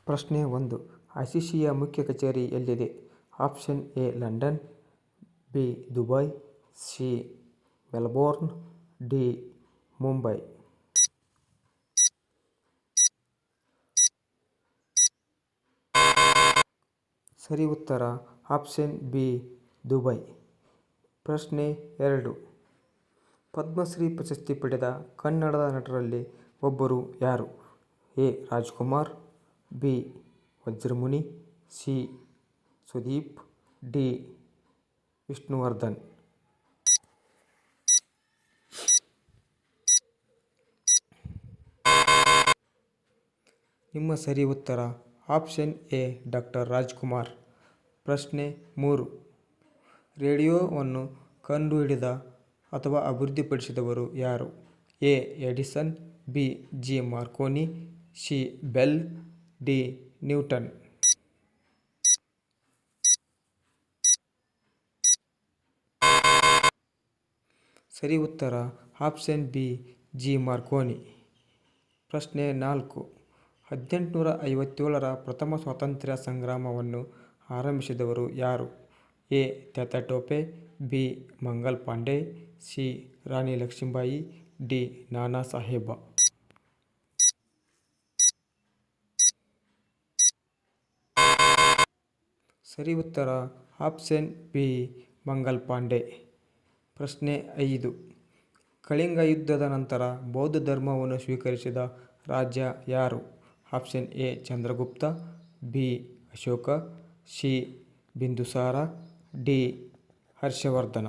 ಪ್ರಶ್ನೆ 1. ಐಸಿಸಿಯ ಮುಖ್ಯ ಕಚೇರಿ ಎಲ್ಲಿದೆ? Option A London, B Dubai, C Melbourne, D Mumbai. ಸರಿ ಉತ್ತರ ಆಪ್ಷನ್ ಬಿ ದುಬೈ. ಪ್ರಶ್ನೆ 2. ಪದ್ಮಶ್ರೀ ಪ್ರಶಸ್ತಿ ಪಡೆದ ಕನ್ನಡದ ನಟರಲ್ಲಿ ಒಬ್ಬರು ಯಾರು? A Rajkumar, B Vajramuni, C Sudeep, D Vishnuvardhan. ನಿಮ್ಮ ಸರಿ ಉತ್ತರ ಆಪ್ಷನ್ ಎ ಡಾಕ್ಟರ್ ರಾಜ್ಕುಮಾರ್. ಪ್ರಶ್ನೆ 3. ರೇಡಿಯೋವನ್ನು ಕಂಡುಹಿಡಿದ ಅಥವಾ ಅಭಿವೃದ್ಧಿಪಡಿಸಿದವರು ಯಾರು? A Edison, B G Marconi, C bell, D Newton. ಸರಿ ಉತ್ತರ ಆಪ್ಷನ್ ಬಿ ಜಿ ಮಾರ್ಕೋನಿ. ಪ್ರಶ್ನೆ 4. 1857ರ ಪ್ರಥಮ ಸ್ವಾತಂತ್ರ್ಯ ಸಂಗ್ರಾಮವನ್ನು ಆರಂಭಿಸಿದವರು ಯಾರು? A Tatya Tope, B Mangal Pandey, C Rani Lakshmibai, D Nana Saheb. ಸರಿ ಉತ್ತರ ಆಪ್ಷನ್ ಬಿ ಮಂಗಲ್ ಪಾಂಡೆ. ಪ್ರಶ್ನೆ 5. ಕಳಿಂಗ ಯುದ್ಧದ ನಂತರ ಬೌದ್ಧ ಧರ್ಮವನ್ನು ಸ್ವೀಕರಿಸಿದ ರಾಜ ಯಾರು? Option A Chandragupta, B Ashoka, C Bindusara, D Harshavardhana.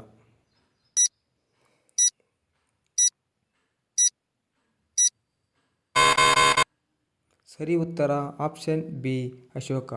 ಸರಿ ಉತ್ತರ ಆಪ್ಷನ್ ಬಿ ಅಶೋಕ.